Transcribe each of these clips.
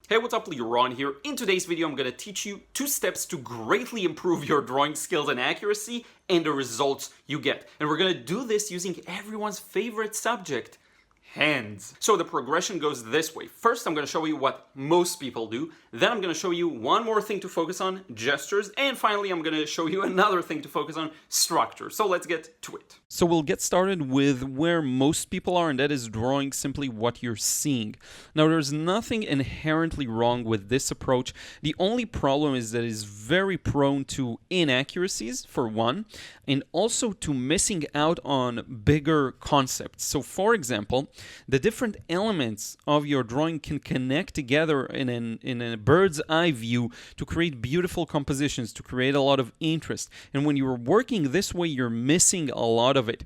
Hey, what's up, Liron here. In today's video, I'm going to teach you 2 steps to greatly improve your drawing skills and accuracy and the results you get. And we're going to do this using everyone's favorite subject, hands. So the progression goes this way. First, I'm going to show you what most people do. Then I'm going to show you one more thing to focus on, gestures. And finally, I'm going to show you another thing to focus on, structure. So let's get to it. So we'll get started with where most people are, and that is drawing simply what you're seeing. Now, there's nothing inherently wrong with this approach. The only problem is that it's very prone to inaccuracies, for one, and also to missing out on bigger concepts. So, for example, the different elements of your drawing can connect together in a bird's eye view to create beautiful compositions, to create a lot of interest. And when you're working this way, you're missing a lot of it.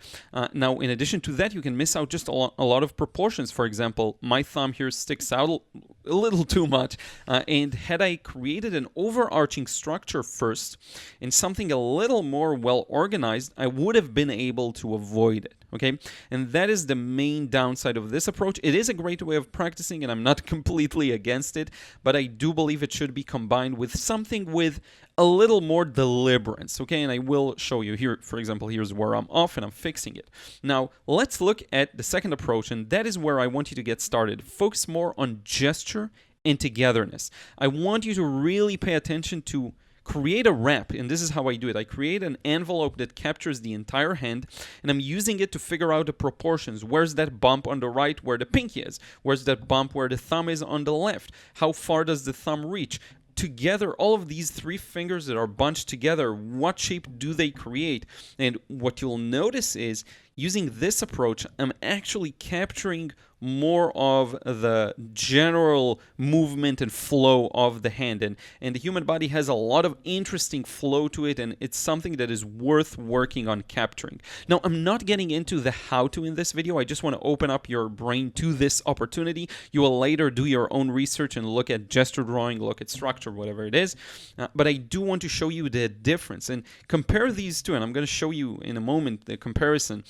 Now, in addition to that, you can miss out just a lot of proportions. For example, my thumb here sticks out a little too much. And had I created an overarching structure first and something a little more well organized, I would have been able to avoid it. Okay, and that is the main downside of this approach. It is a great way of practicing, and I'm not completely against it, but I do believe it should be combined with something with a little more deliberance. Okay, and I will show you here. For example, here's where I'm off and I'm fixing it. Now, let's look at the second approach, and that is where I want you to get started. Focus more on gesture and togetherness. I want you to really pay attention to create a wrap, and this is how I do it. I create an envelope that captures the entire hand, and I'm using it to figure out the proportions. Where's that bump on the right where the pinky is? Where's that bump where the thumb is on the left? How far does the thumb reach? Together, all of these 3 fingers that are bunched together, what shape do they create? And what you'll notice is, using this approach, I'm actually capturing more of the general movement and flow of the hand. And the human body has a lot of interesting flow to it, and it's something that is worth working on capturing. Now, I'm not getting into the how-to in this video. I just want to open up your brain to this opportunity. You will later do your own research and look at gesture drawing, look at structure, whatever it is. But I do want to show you the difference and compare these two, and I'm going to show you in a moment the comparison.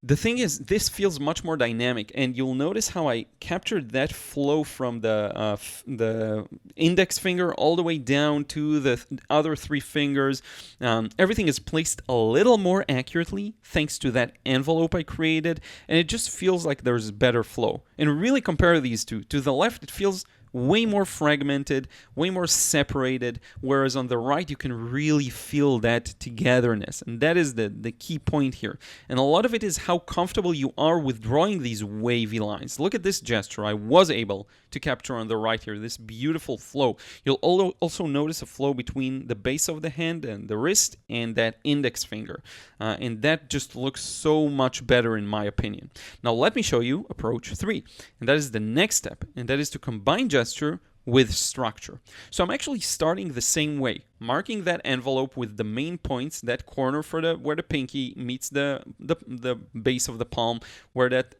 The thing is, this feels much more dynamic, and you'll notice how I captured that flow from the index finger all the way down to the other 3 fingers. Everything is placed a little more accurately thanks to that envelope I created, and it just feels like there's better flow. And really compare these two. To the left, it feels way more fragmented, way more separated, whereas on the right you can really feel that togetherness, and that is the key point here. And a lot of it is how comfortable you are with drawing these wavy lines. Look at this gesture I was able to capture on the right here, this beautiful flow. You'll also notice a flow between the base of the hand and the wrist and that index finger, and that just looks so much better in my opinion. Now let me show you approach 3, and that is the next step, and that is to combine gesture with structure. So I'm actually starting the same way, marking that envelope with the main points, that corner for where the pinky meets the base of the palm, where that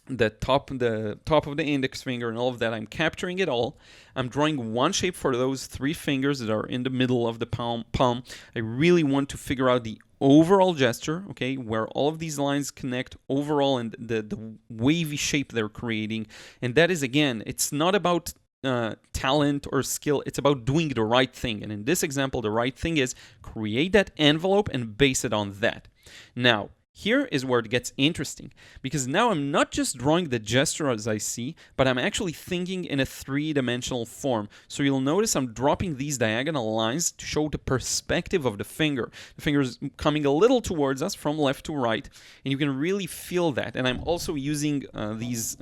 the top of the index finger and all of that. I'm capturing it all. I'm drawing one shape for those 3 fingers that are in the middle of the palm. I really want to figure out the overall gesture, okay, where all of these lines connect overall and the wavy shape they're creating. And that is, again, it's not about talent or skill, it's about doing the right thing. And in this example, the right thing is create that envelope and base it on that. Now, here is where it gets interesting, because now I'm not just drawing the gesture as I see, but I'm actually thinking in a 3-dimensional form. So you'll notice I'm dropping these diagonal lines to show the perspective of the finger. The finger is coming a little towards us from left to right, and you can really feel that. And I'm also using these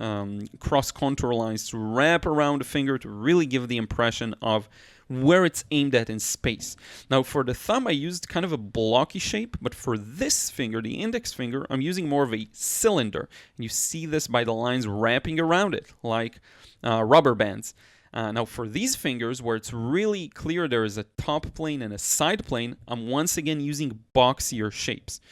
cross-contour lines to wrap around the finger to really give the impression of where it's aimed at in space. Now, for the thumb, I used kind of a blocky shape, but for this finger, the index finger, I'm using more of a cylinder. And you see this by the lines wrapping around it, like rubber bands. Now, for these fingers, where it's really clear there is a top plane and a side plane, I'm once again using boxier shapes.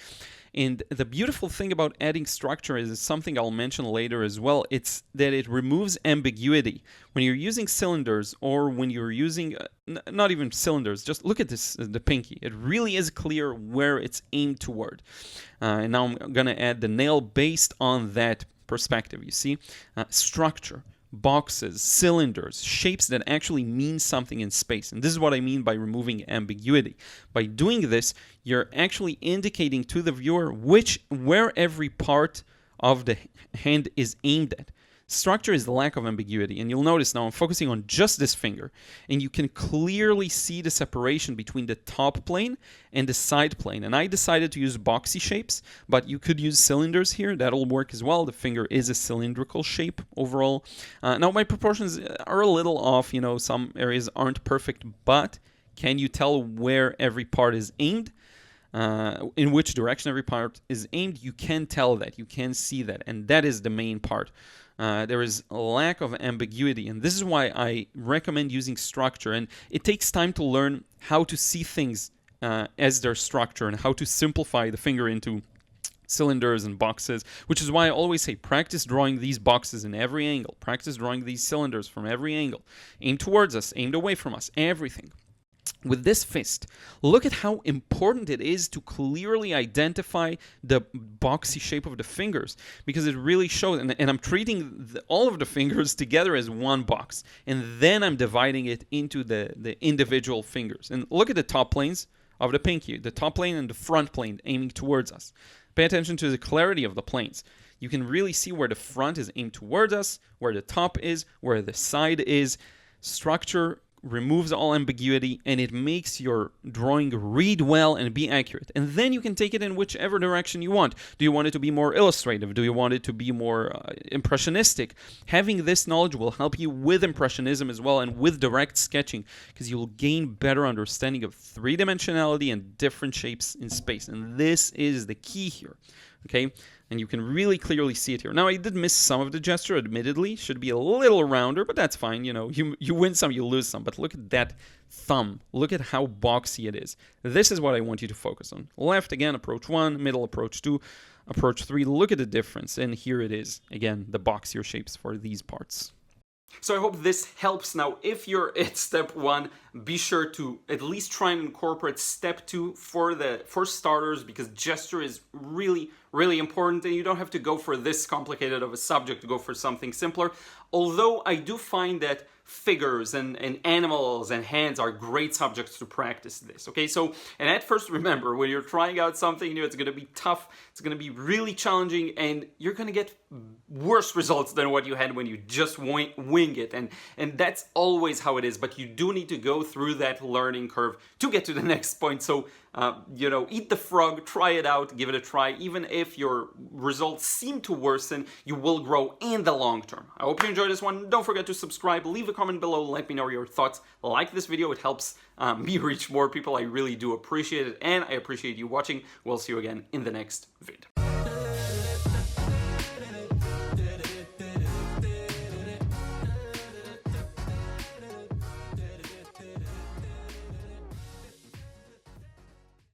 And the beautiful thing about adding structure is something I'll mention later as well. It's that it removes ambiguity. When you're using cylinders, or when you're using, not even cylinders, just look at this, the pinky. It really is clear where it's aimed toward. And now I'm going to add the nail based on that perspective, you see. Structure. boxes, cylinders, shapes that actually mean something in space. And this is what I mean by removing ambiguity. By doing this, you're actually indicating to the viewer where every part of the hand is aimed at. Structure is the lack of ambiguity, and you'll notice now I'm focusing on just this finger, and you can clearly see the separation between the top plane and the side plane. And I decided to use boxy shapes, but you could use cylinders here. That'll work as well. The finger is a cylindrical shape overall. Now my proportions are a little off, some areas aren't perfect, but can you tell where every part is aimed? In which direction every part is aimed? You can tell that, you can see that, and that is the main part. There is a lack of ambiguity, and this is why I recommend using structure. And it takes time to learn how to see things as their structure and how to simplify the finger into cylinders and boxes, which is why I always say practice drawing these boxes in every angle, practice drawing these cylinders from every angle, aimed towards us, aimed away from us, everything. With this fist, look at how important it is to clearly identify the boxy shape of the fingers, because it really shows, and I'm treating all of the fingers together as one box, and then I'm dividing it into the individual fingers. And look at the top planes of the pinky, the top plane and the front plane aiming towards us. Pay attention to the clarity of the planes. You can really see where the front is aimed towards us, where the top is, where the side is. Structure removes all ambiguity, and it makes your drawing read well and be accurate. And then you can take it in whichever direction you want. Do you want it to be more illustrative? Do you want it to be more impressionistic? Having this knowledge will help you with impressionism as well, and with direct sketching, because you'll gain better understanding of three-dimensionality and different shapes in space. And this is the key here, okay? And you can really clearly see it here. Now, I did miss some of the gesture, admittedly. Should be a little rounder, but that's fine. You win some, you lose some. But look at that thumb. Look at how boxy it is. This is what I want you to focus on. Left, again, approach 1. Middle, approach 2. Approach 3. Look at the difference. And here it is. Again, the boxier shapes for these parts. So I hope this helps. Now, if you're at step 1, be sure to at least try and incorporate step 2 for starters, because gesture is really, really important, and you don't have to go for this complicated of a subject to go for something simpler. Although I do find that figures and animals and hands are great subjects to practice this, okay? So, and at first, remember, when you're trying out something new, it's going to be tough, it's going to be really challenging, and you're going to get worse results than what you had when you just wing it, and that's always how it is. But you do need to go through that learning curve to get to the next point. So eat the frog, try it out, give it a try. Even if your results seem to worsen, you will grow in the long term. I hope you enjoyed this one. Don't forget to subscribe, leave a comment below, let me know your thoughts. Like this video, it helps me reach more people. I really do appreciate it, and I appreciate you watching. We'll see you again in the next vid.